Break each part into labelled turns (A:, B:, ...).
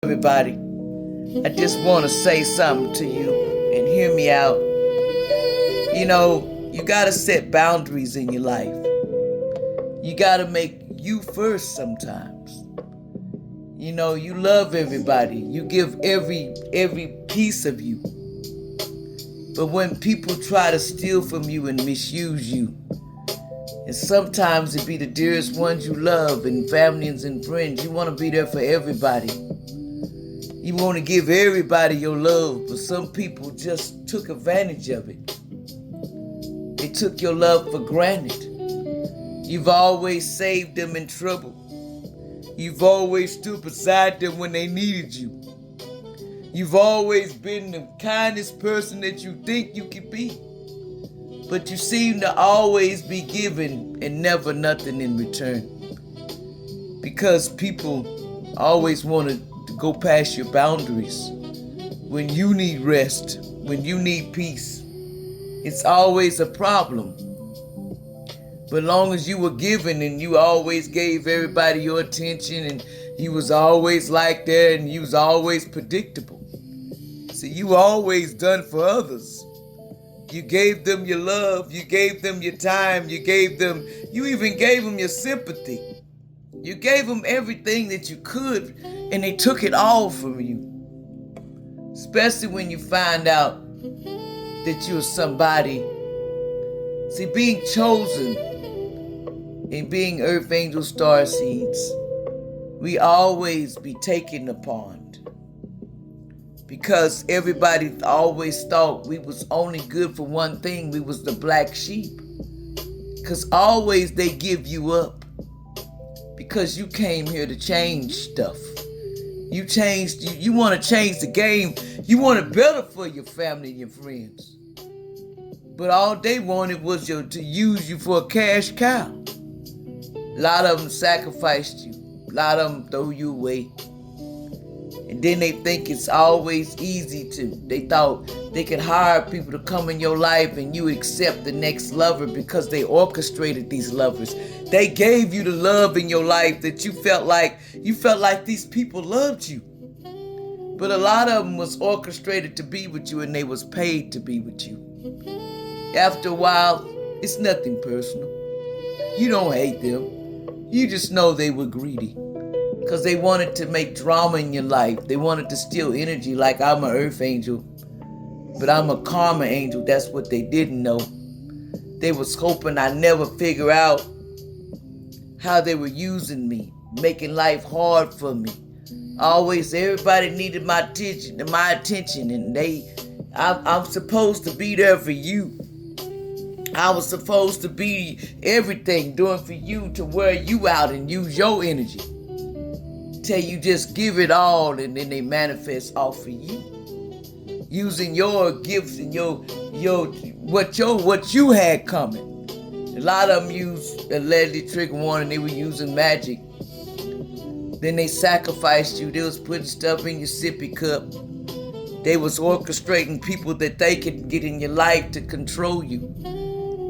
A: Everybody, I just want to say something to you and hear me out. You got to set boundaries in your life. You got to make you first sometimes. You love everybody. You give every piece of you. But when people try to steal from you and misuse you, and sometimes it be the dearest ones you love and families and friends, you want to be there for everybody. You want to give everybody your love, but some people just took advantage of it. They took your love for granted. You've always saved them in trouble. You've always stood beside them when they needed you. You've always been the kindest person that you think you could be. But you seem to always be giving and never nothing in return. Because people always want to go past your boundaries. When you need rest, when you need peace, it's always a problem. But long as you were giving and you always gave everybody your attention and you was always like that and you was always predictable. See, you always done for others. You gave them your love, you gave them your time, you even gave them your sympathy. You gave them everything that you could, and they took it all from you. Especially when you find out that you're somebody. See, being chosen and being earth angel star seeds, we always be taken upon. Because everybody always thought we was only good for one thing. We was the black sheep. Because always they give you up. Because you came here to change stuff. You want to change the game. You want it better for your family and your friends. But all they wanted was to use you for a cash cow. A lot of them sacrificed you. A lot of them throw you away. And then they think it's always easy to. They thought they could hire people to come in your life and you accept the next lover because they orchestrated these lovers. They gave you the love in your life that you felt like these people loved you. But a lot of them was orchestrated to be with you and they was paid to be with you. After a while, it's nothing personal. You don't hate them. You just know they were greedy. Because they wanted to make drama in your life. They wanted to steal energy like I'm an earth angel. But I'm a karma angel. That's what they didn't know. They was hoping I never figure out how they were using me. Making life hard for me. Always everybody needed my attention. And I'm supposed to be there for you. I was supposed to be everything. Doing for you to wear you out and use your energy. Till you just give it all and then they manifest off of you. Using your gifts and what you had coming. A lot of them used allegedly trigger warning, they were using magic. Then they sacrificed you. They was putting stuff in your sippy cup. They was orchestrating people that they could get in your life to control you.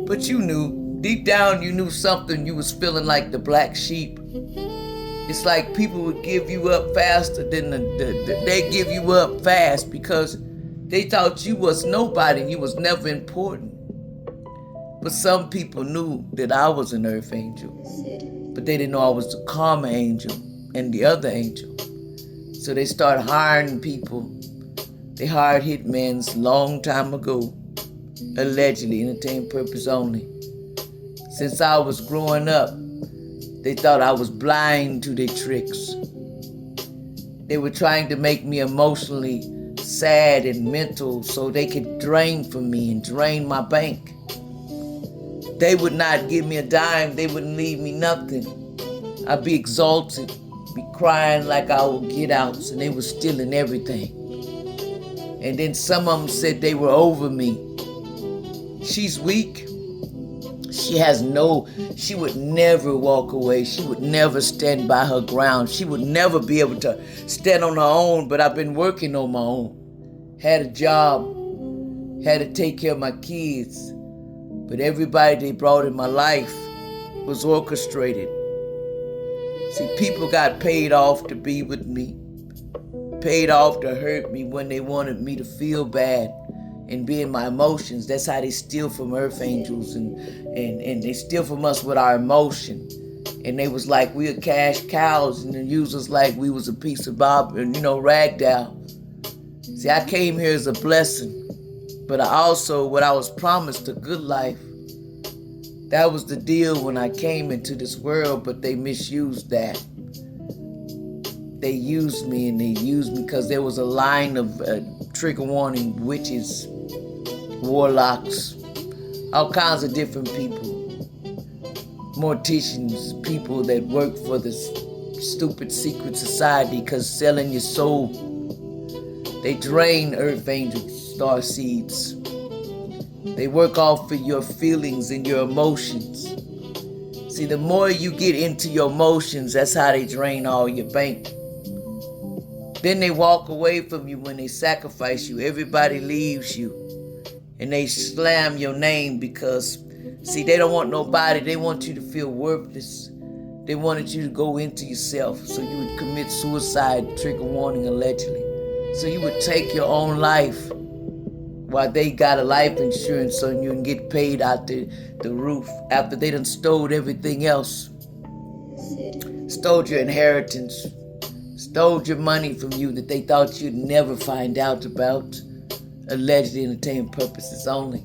A: But you knew, deep down you knew something. You was feeling like the black sheep. It's like people would give you up faster than they give you up fast because they thought you was nobody and you was never important. But some people knew that I was an earth angel. But they didn't know I was the karma angel and the other angel. So they started hiring people. They hired hitmans long time ago. Allegedly, entertainment purpose only. Since I was growing up, they thought I was blind to their tricks. They were trying to make me emotionally sad and mental so they could drain from me and drain my bank. They would not give me a dime. They wouldn't leave me nothing. I'd be exalted, be crying like I would get outs, and they were stealing everything. And then some of them said they were over me. She's weak. She would never walk away. She would never stand by her ground. She would never be able to stand on her own, but I've been working on my own. Had a job, had to take care of my kids. But everybody they brought in my life was orchestrated. See, people got paid off to be with me. paid off to hurt me when they wanted me to feel bad and be in my emotions. That's how they steal from earth angels, and they steal from us with our emotion. And they was like we are cash cows, and they use us like we was a piece of ragdoll. See, I came here as a blessing, but what I was promised, a good life. That was the deal when I came into this world, but they misused that. They used me, and they used me because there was a line of trigger warning witches, warlocks, all kinds of different people. Morticians, people that work for this stupid secret society, because selling your soul. They drain earth angels, star seeds. They work off of your feelings and your emotions. See, the more you get into your emotions, that's how they drain all your bank. Then they walk away from you when they sacrifice you. Everybody leaves you. And they slam your name because, see, they don't want nobody. They want you to feel worthless. They wanted you to go into yourself. So you would commit suicide, trigger warning, allegedly. So you would take your own life while they got a life insurance on you and get paid out the roof after they done stole everything else. Stole your inheritance. Stole your money from you that they thought you'd never find out about. Allegedly entertainment purposes only.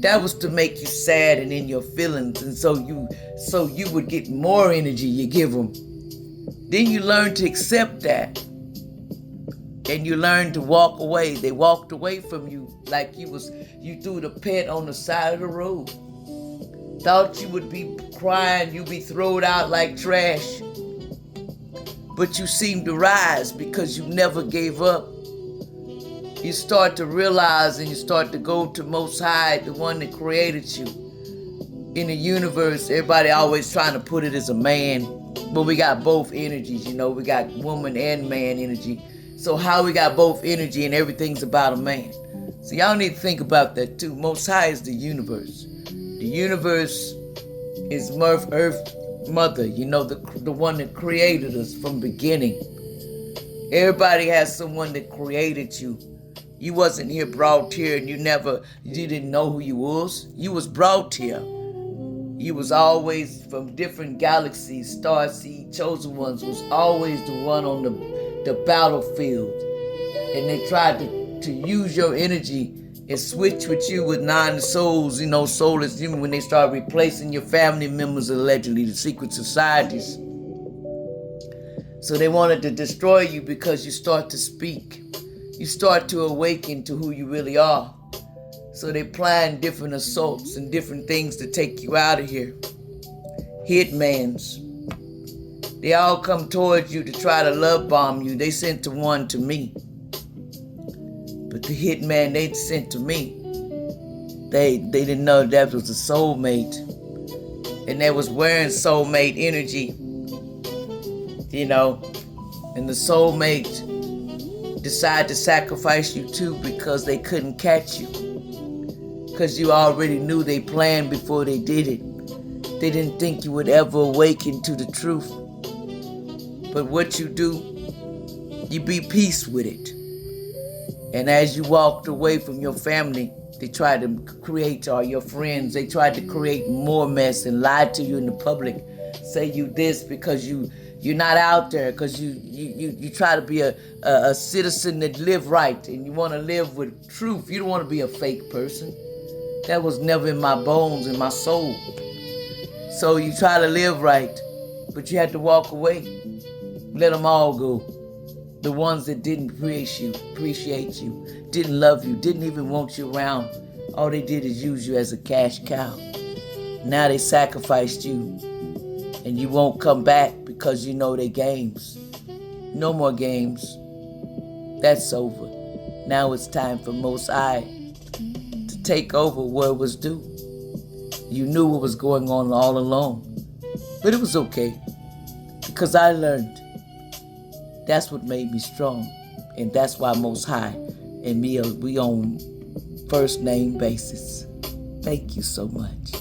A: That was to make you sad and in your feelings, and so you would get more energy you give them. Then you learn to accept that, and you learn to walk away. They walked away from you like you threw the pet on the side of the road. Thought you would be crying, you'd be thrown out like trash, but you seemed to rise because you never gave up. You start to realize, and you start to go to Most High, the one that created you. In the universe, everybody always trying to put it as a man, but we got both energies, we got woman and man energy. So how we got both energy and everything's about a man? So y'all need to think about that too. Most High is the universe. The universe is Earth Mother, the one that created us from beginning. Everybody has someone that created you. You wasn't brought here, and you didn't know who you was. You was brought here. You was always from different galaxies. Starseed, chosen ones was always the one on the battlefield. And they tried to use your energy and switch with you with 9 souls, soulless human, when they start replacing your family members, allegedly, the secret societies. So they wanted to destroy you because you start to speak. You start to awaken to who you really are. So they plan different assaults and different things to take you out of here. Hitmans. They all come towards you to try to love bomb you. They sent one to me. But the hitman they sent to me, they didn't know that was a soulmate. And they was wearing soulmate energy. And the soulmate decided to sacrifice you too because they couldn't catch you. Because you already knew they planned before they did it. They didn't think you would ever awaken to the truth. But what you do, you be peace with it. And as you walked away from your family, they tried to create, or your friends, they tried to create more mess and lie to you in the public. Say you this because you're not out there, because you try to be a citizen that live right, and you want to live with truth. You don't want to be a fake person. That was never in my bones, in my soul. So you try to live right, but you had to walk away. Let them all go. The ones that didn't appreciate you, didn't love you, didn't even want you around. All they did is use you as a cash cow. Now they sacrificed you, and you won't come back because you know they games. No more games. That's over. Now it's time for Most High to take over where it was due. You knew what was going on all along, but it was okay because I learned. That's what made me strong, and that's why Most High and me we on first name basis. Thank you so much.